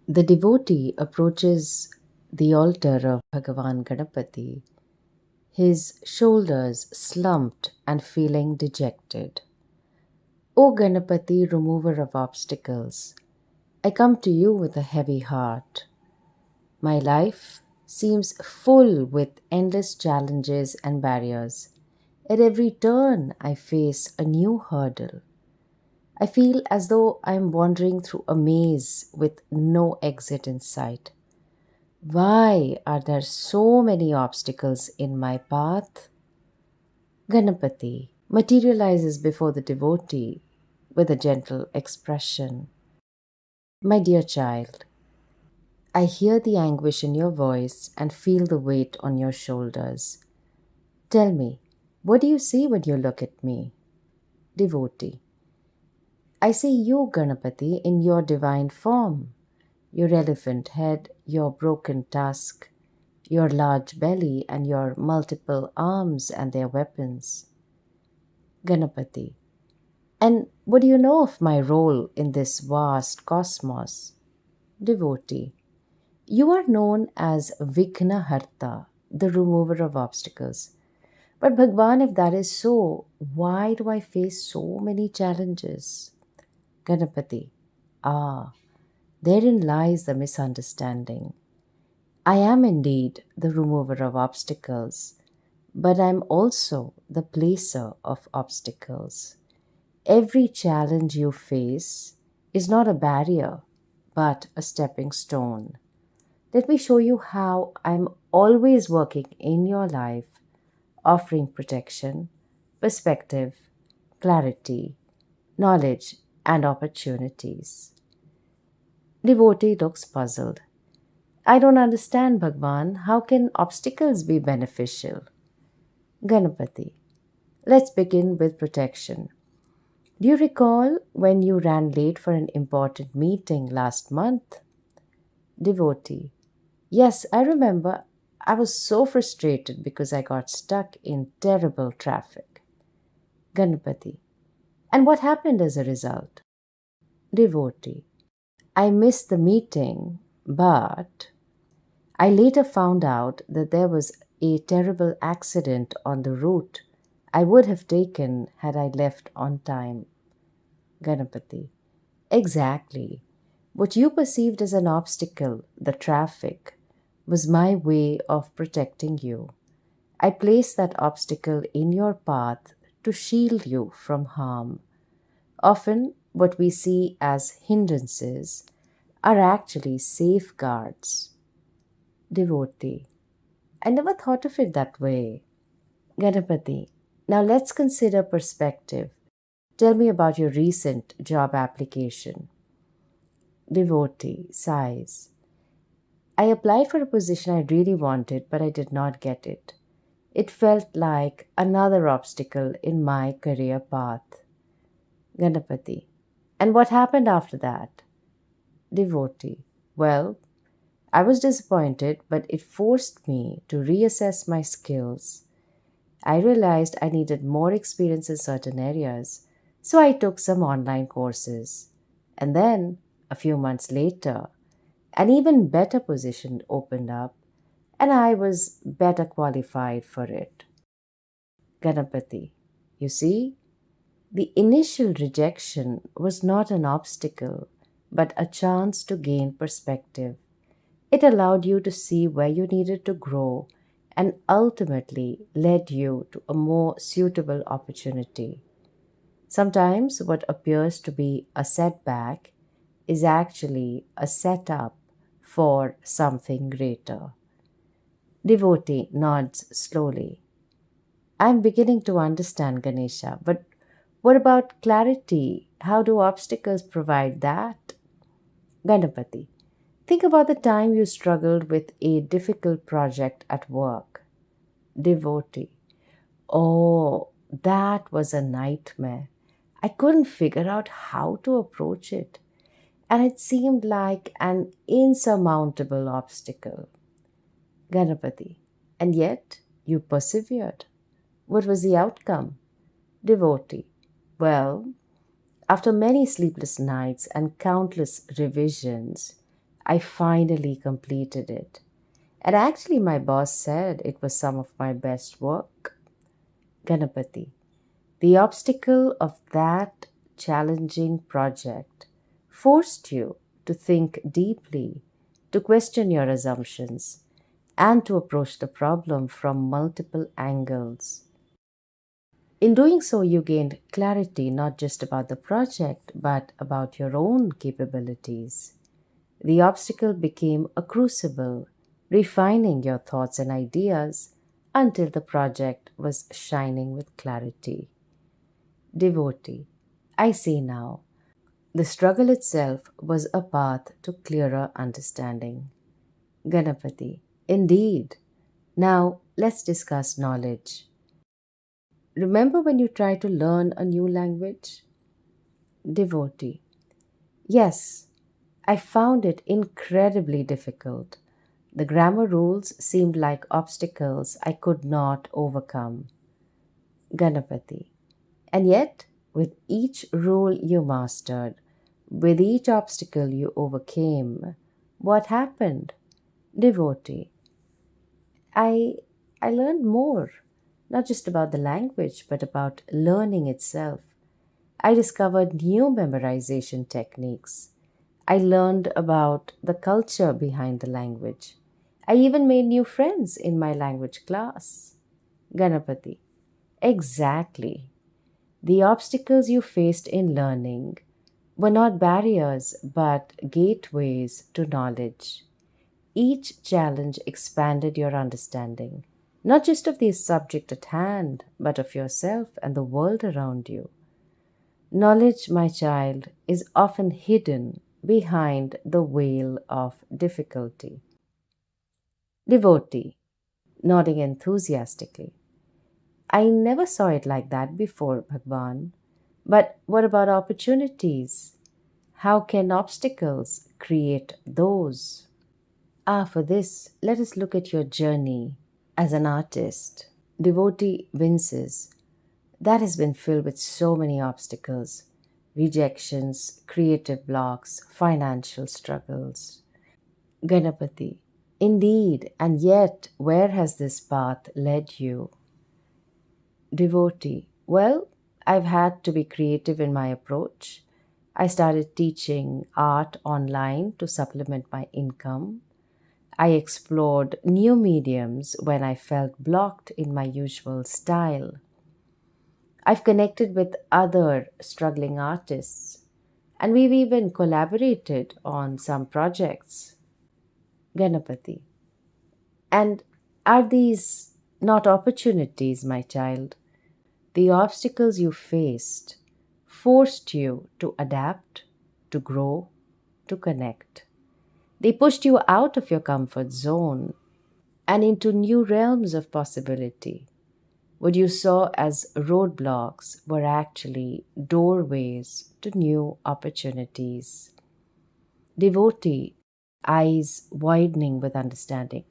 The devotee approaches the altar of Bhagavan Ganapati, his shoulders slumped and feeling dejected. O Ganapati, remover of obstacles, I come to you with a heavy heart. My life seems full with endless challenges and barriers. At every turn, I face a new hurdle. I feel as though I am wandering through a maze with no exit in sight. Why are there so many obstacles in my path? Ganapati materializes before the devotee with a gentle expression. My dear child, I hear the anguish in your voice and feel the weight on your shoulders. Tell me, what do you see when you look at me? Devotee. I see you, Ganapati, in your divine form. Your elephant head, your broken tusk, your large belly, and your multiple arms and their weapons. Ganapati. And what do you know of my role in this vast cosmos? Devotee. You are known as Vignaharta, the remover of obstacles. But Bhagwan, if that is so, why do I face so many challenges? Ganapati. Ah, therein lies the misunderstanding. I am indeed the remover of obstacles, but I am also the placer of obstacles. Every challenge you face is not a barrier, but a stepping stone. Let me show you how I'm always working in your life, offering protection, perspective, clarity, knowledge, and opportunities. Devotee looks puzzled. I don't understand, Bhagwan. How can obstacles be beneficial? Ganapati. Let's begin with protection. Do you recall when you ran late for an important meeting last month? Devotee. Yes, I remember. I was so frustrated because I got stuck in terrible traffic. Ganapati. And what happened as a result? Devotee. I missed the meeting, but I later found out that there was a terrible accident on the route I would have taken had I left on time. Ganapati. Exactly. What you perceived as an obstacle, the traffic, was my way of protecting you. I placed that obstacle in your path to shield you from harm. Often, what we see as hindrances are actually safeguards. Devotee. I never thought of it that way. Ganapati. Now let's consider perspective. Tell me about your recent job application. Devotee sighs. I applied for a position I really wanted, but I did not get it. It felt like another obstacle in my career path. Ganapati. And what happened after that? Devotee. Well, I was disappointed, but it forced me to reassess my skills. I realized I needed more experience in certain areas, so I took some online courses. And then, a few months later, an even better position opened up, and I was better qualified for it. Ganapati. You see, the initial rejection was not an obstacle, but a chance to gain perspective. It allowed you to see where you needed to grow and ultimately led you to a more suitable opportunity. Sometimes what appears to be a setback is actually a setup for something greater. Devotee nods slowly. I'm beginning to understand, Ganesha, but what about clarity? How do obstacles provide that? Ganapati. Think about the time you struggled with a difficult project at work. Devotee. Oh, that was a nightmare. I couldn't figure out how to approach it, and it seemed like an insurmountable obstacle. Ganapati. And yet, you persevered. What was the outcome? Devotee. Well, after many sleepless nights and countless revisions, I finally completed it. And actually, my boss said it was some of my best work. Ganapati. The obstacle of that challenging project forced you to think deeply, to question your assumptions, and to approach the problem from multiple angles. In doing so, you gained clarity not just about the project, but about your own capabilities. The obstacle became a crucible, refining your thoughts and ideas until the project was shining with clarity. Devotee. I see now. The struggle itself was a path to clearer understanding. Ganapati. Indeed. Now let's discuss knowledge. Remember when you tried to learn a new language? Devotee. Yes, I found it incredibly difficult. The grammar rules seemed like obstacles I could not overcome. Ganapati. And yet, with each rule you mastered, with each obstacle you overcame, what happened? Devotee. I I learned more, not just about the language, but about learning itself. I discovered new memorization techniques. I learned about the culture behind the language. I even made new friends in my language class. Ganapati. Exactly. The obstacles you faced in learning were not barriers but gateways to knowledge. Each challenge expanded your understanding, not just of the subject at hand, but of yourself and the world around you. Knowledge, my child, is often hidden behind the veil of difficulty. Devotee, nodding enthusiastically. I never saw it like that before, Bhagwan. But what about opportunities? How can obstacles create those? For this, let us look at your journey as an artist. Devotee winces. That has been filled with so many obstacles, rejections, creative blocks, financial struggles. Ganapati. Indeed, and yet, where has this path led you? Devotee. Well, I've had to be creative in my approach. I started teaching art online to supplement my income. I explored new mediums when I felt blocked in my usual style. I've connected with other struggling artists, and we've even collaborated on some projects. Ganapati. And are these not opportunities, my child? The obstacles you faced forced you to adapt, to grow, to connect. They pushed you out of your comfort zone and into new realms of possibility. What you saw as roadblocks were actually doorways to new opportunities. Devotee, eyes widening with understanding.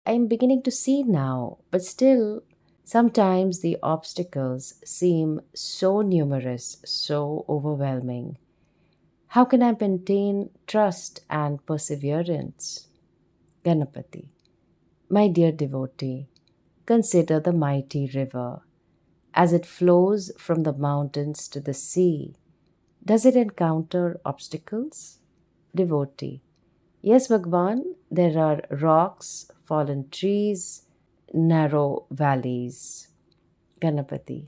I am beginning to see now, but still, sometimes the obstacles seem so numerous, so overwhelming. How can I maintain trust and perseverance? Ganapati. My dear devotee, consider the mighty river. As it flows from the mountains to the sea, does it encounter obstacles? Devotee. Yes, Bhagwan, there are rocks, fallen trees, narrow valleys. Ganapati.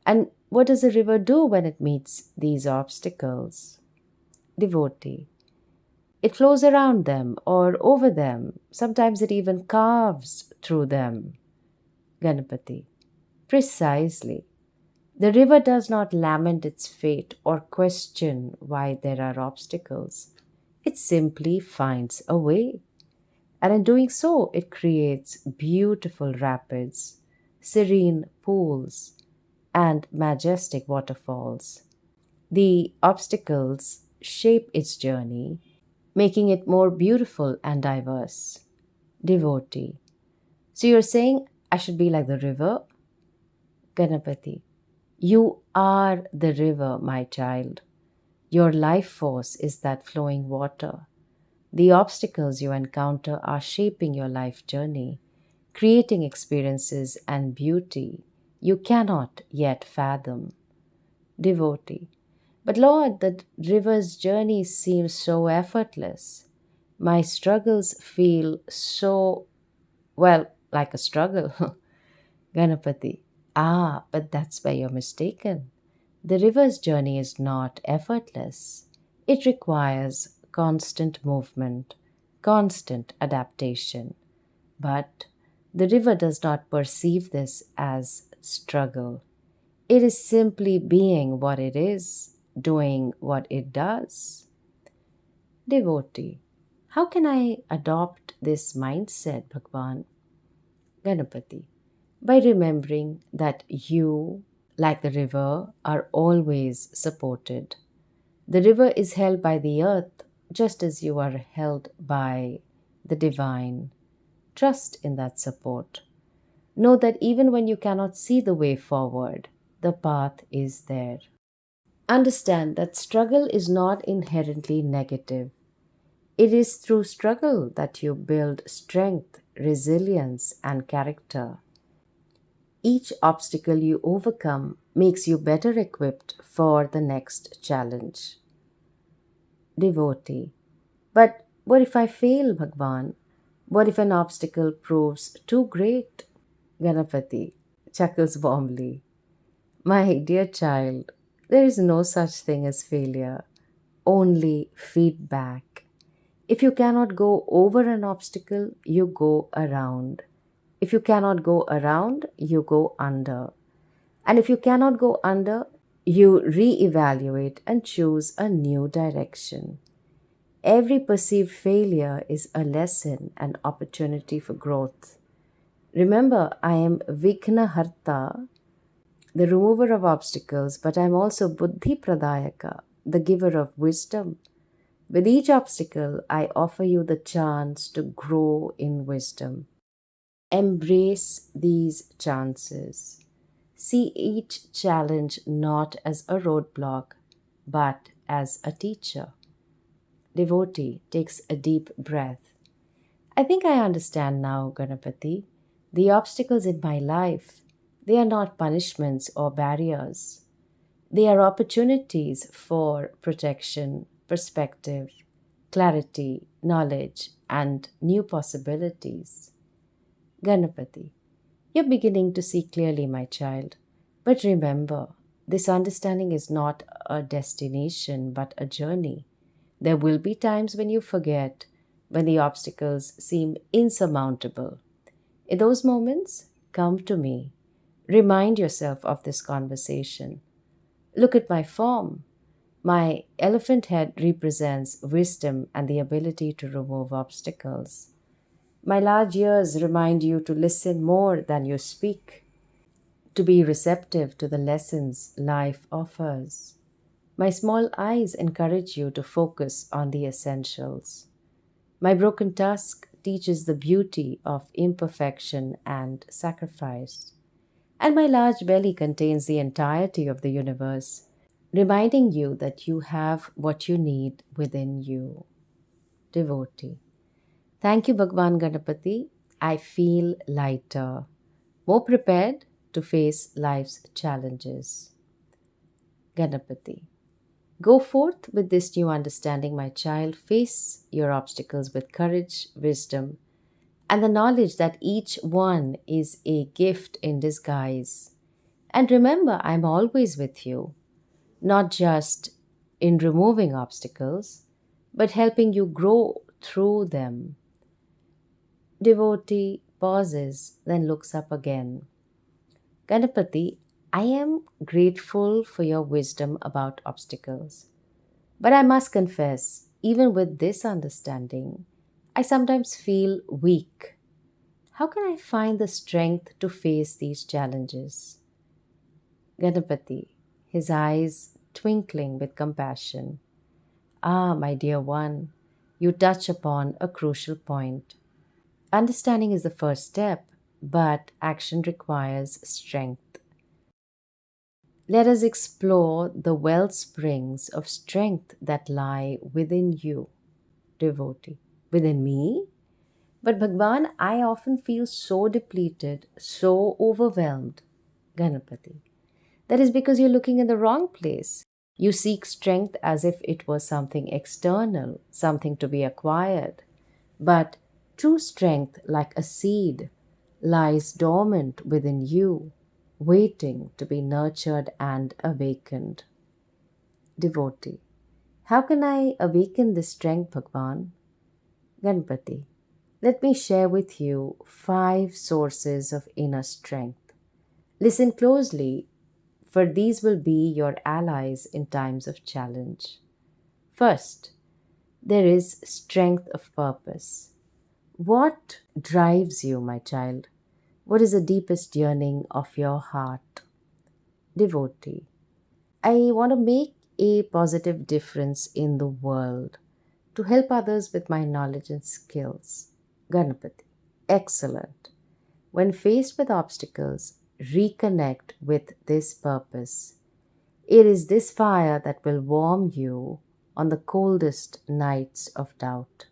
And what does a river do when it meets these obstacles? Devotee. It flows around them or over them. Sometimes it even carves through them. Ganapati. Precisely. The river does not lament its fate or question why there are obstacles. It simply finds a way. And in doing so, it creates beautiful rapids, serene pools, and majestic waterfalls. The obstacles shape its journey, making it more beautiful and diverse. Devotee. So you're saying I should be like the river? Ganapati. You are the river, my child. Your life force is that flowing water. The obstacles you encounter are shaping your life journey, creating experiences and beauty you cannot yet fathom. Devotee. But Lord, the river's journey seems so effortless. My struggles feel so, well, like a struggle. Ganapati. Ah, but that's where you're mistaken. The river's journey is not effortless. It requires constant movement, constant adaptation. But the river does not perceive this as struggle. It is simply being what it is, doing what it does. Devotee. How can I adopt this mindset, Bhagwan? Ganapati. By remembering that you, like the river, are always supported. The river is held by the earth just as you are held by the divine. Trust in that support. Know that even when you cannot see the way forward, the path is there. Understand that struggle is not inherently negative. It is through struggle that you build strength, resilience, and character. Each obstacle you overcome makes you better equipped for the next challenge. Devotee. But what if I fail, Bhagwan? What if an obstacle proves too great? Ganapati chuckles warmly. My dear child, there is no such thing as failure, only feedback. If you cannot go over an obstacle, you go around. If you cannot go around, you go under. And if you cannot go under, you re-evaluate and choose a new direction. Every perceived failure is a lesson and opportunity for growth. Remember, I am Vighna Harta, the remover of obstacles, but I am also Buddhi Pradayaka, the giver of wisdom. With each obstacle, I offer you the chance to grow in wisdom. Embrace these chances. See each challenge not as a roadblock, but as a teacher. Devotee takes a deep breath. I think I understand now, Ganapati. The obstacles in my life, they are not punishments or barriers. They are opportunities for protection, perspective, clarity, knowledge, and new possibilities. Ganapati. You're beginning to see clearly, my child. But remember, this understanding is not a destination but a journey. There will be times when you forget, when the obstacles seem insurmountable. In those moments, come to me. Remind yourself of this conversation. Look at my form. My elephant head represents wisdom and the ability to remove obstacles. My large ears remind you to listen more than you speak, to be receptive to the lessons life offers. My small eyes encourage you to focus on the essentials. My broken tusk teaches the beauty of imperfection and sacrifice. And my large belly contains the entirety of the universe, reminding you that you have what you need within you. Devotee. Thank you, Bhagavan Ganapati. I feel lighter, more prepared to face life's challenges. Ganapati. Go forth with this new understanding, my child. Face your obstacles with courage, wisdom, and the knowledge that each one is a gift in disguise. And remember, I'm always with you, not just in removing obstacles, but helping you grow through them. Devotee pauses, then looks up again. Ganapati, I am grateful for your wisdom about obstacles. But I must confess, even with this understanding, I sometimes feel weak. How can I find the strength to face these challenges? Ganapati, his eyes twinkling with compassion. Ah, my dear one, you touch upon a crucial point. Understanding is the first step, but action requires strength. Let us explore the well springs of strength that lie within you. Devotee. Within me? But Bhagwan, I often feel so depleted, so overwhelmed. Ganapati. That is because you're looking in the wrong place. You seek strength as if it was something external, something to be acquired. But true strength, like a seed, lies dormant within you, waiting to be nurtured and awakened. Devotee. How can I awaken this strength, Bhagwan? Ganpati. Let me share with you 5 sources of inner strength. Listen closely, for these will be your allies in times of challenge. First, there is strength of purpose. What drives you, my child? What is the deepest yearning of your heart? Devotee. I want to make a positive difference in the world, to help others with my knowledge and skills. Ganapati. Excellent. When faced with obstacles, reconnect with this purpose. It is this fire that will warm you on the coldest nights of doubt.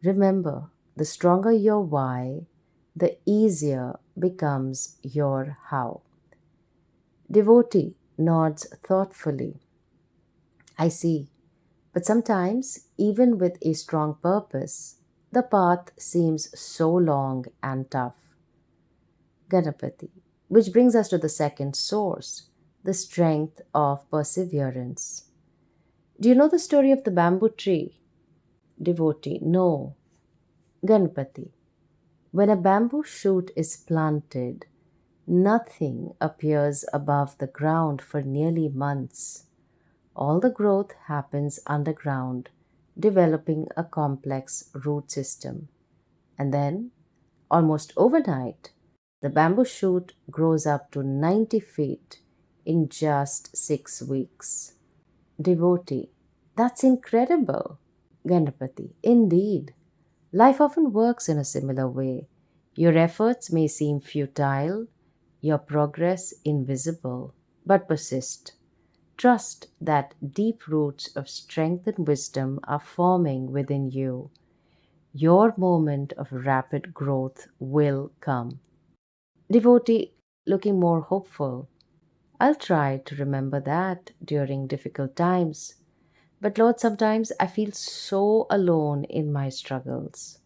Remember, the stronger your why, the easier becomes your how. Devotee nods thoughtfully. I see. But sometimes, even with a strong purpose, the path seems so long and tough. Ganapati. Which brings us to the second source, the strength of perseverance. Do you know the story of the bamboo tree? Devotee. No. Ganapati. When a bamboo shoot is planted, nothing appears above the ground for nearly months. All the growth happens underground, developing a complex root system. And then, almost overnight, the bamboo shoot grows up to 90 feet in just 6 weeks. Devotee. That's incredible. Ganapati. Indeed. Life often works in a similar way. Your efforts may seem futile, your progress invisible, but persist. Trust that deep roots of strength and wisdom are forming within you. Your moment of rapid growth will come. Devotee, looking more hopeful. I'll try to remember that during difficult times. But Lord, sometimes I feel so alone in my struggles.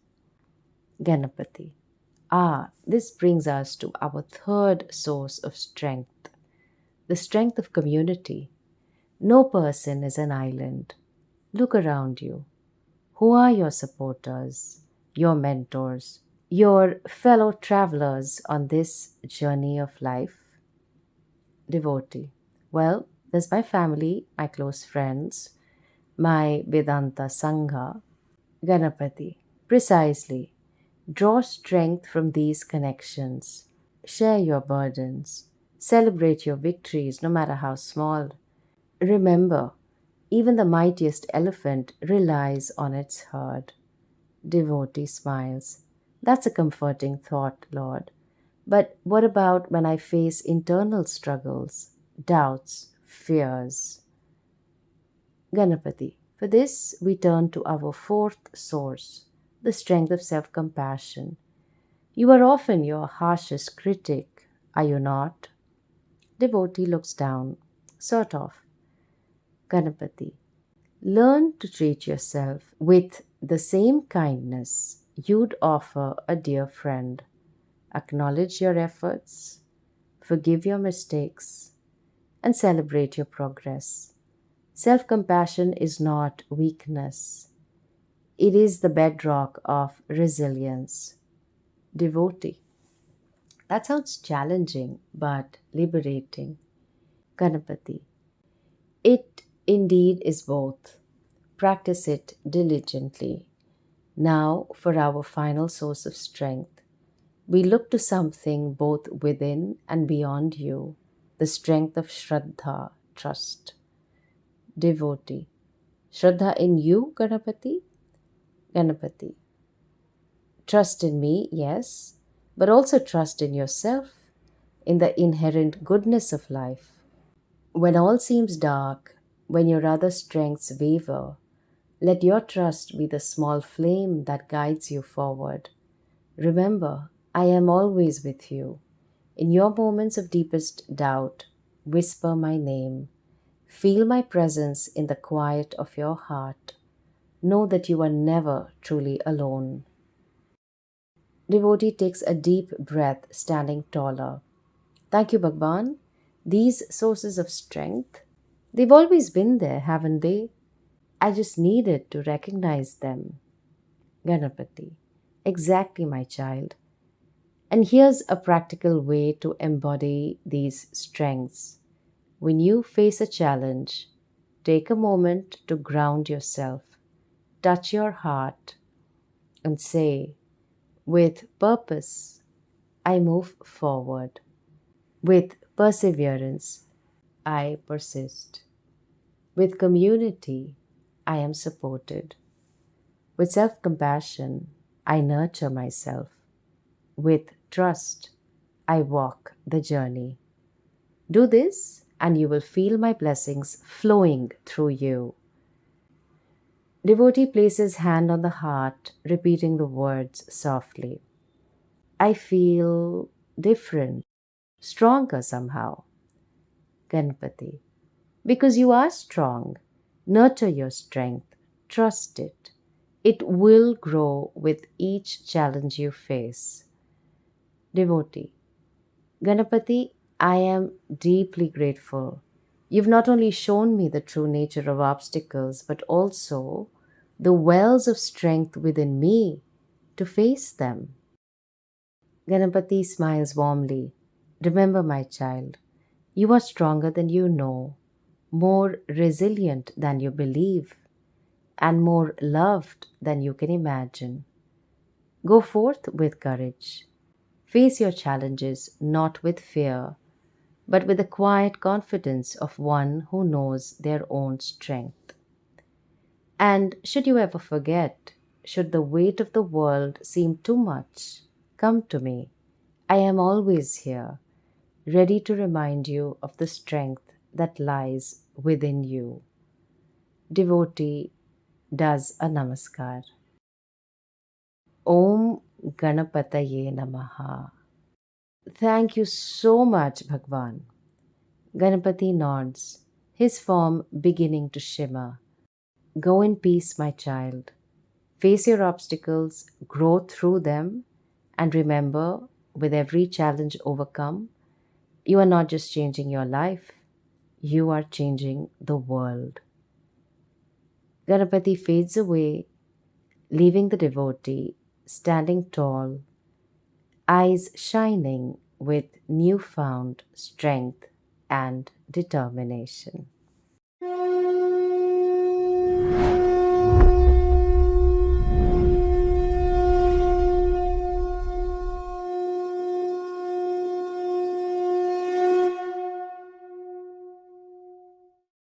Ganapati. This brings us to our third source of strength, the strength of community. No person is an island. Look around you. Who are your supporters, your mentors, your fellow travelers on this journey of life? Devotee. Well, there's my family, my close friends, my Vedanta Sangha. Ganapati. Precisely. Draw strength from these connections. Share your burdens. Celebrate your victories, no matter how small. Remember, even the mightiest elephant relies on its herd. Devotee smiles. That's a comforting thought, Lord. But what about when I face internal struggles, doubts, fears? Ganapati. For this, we turn to our fourth source, the strength of self compassion. You are often your harshest critic, are you not? Devotee looks down. Sort of. Ganapati. Learn to treat yourself with the same kindness you'd offer a dear friend. Acknowledge your efforts, forgive your mistakes, and celebrate your progress. Self compassion is not weakness, it is the bedrock of resilience. Devotee. That sounds challenging but liberating. Ganapati. It indeed is both. Practice it diligently. Now, for our final source of strength, we look to something both within and beyond you, the strength of shraddha, trust. Devotee. Shraddha in you, Ganapati? Ganapati. Trust in me, yes, but also trust in yourself, in the inherent goodness of life. When all seems dark, when your other strengths waver, Let your trust be the small flame that guides you forward. Remember, I am always with you. In your moments of deepest doubt, whisper my name. Feel my presence in the quiet of your heart. Know that you are never truly alone. Devotee takes a deep breath, standing taller. Thank you, Bhagwan. These sources of strength, they've always been there, haven't they? I just needed to recognize them. Ganapati. Exactly, my child. And here's a practical way to embody these strengths. When you face a challenge, take a moment to ground yourself, touch your heart, and say, with purpose, I move forward. With perseverance, I persist. With community, I am supported. With self compassion, I nurture myself. With trust, I walk the journey. Do this, and you will feel my blessings flowing through you. Devotee places hand on the heart, repeating the words softly. I feel different, stronger somehow. Ganpati. Because you are strong, nurture your strength, trust it. It will grow with each challenge you face. Devotee. Ganapati, I am deeply grateful. You've not only shown me the true nature of obstacles, but also the wells of strength within me to face them. Ganapati smiles warmly. Remember, my child, you are stronger than you know, more resilient than you believe, and more loved than you can imagine. Go forth with courage. Face your challenges not with fear, but with the quiet confidence of one who knows their own strength. And should you ever forget, should the weight of the world seem too much, come to me. I am always here, ready to remind you of the strength that lies within you. Devotee does a namaskar. Om Ganapataye Namaha. Thank you so much, Bhagwan. Ganapati nods, his form beginning to shimmer. Go in peace, my child. Face your obstacles, grow through them, and remember, with every challenge overcome, you are not just changing your life, you are changing the world. Ganapati fades away, leaving the devotee standing tall, eyes shining with newfound strength and determination.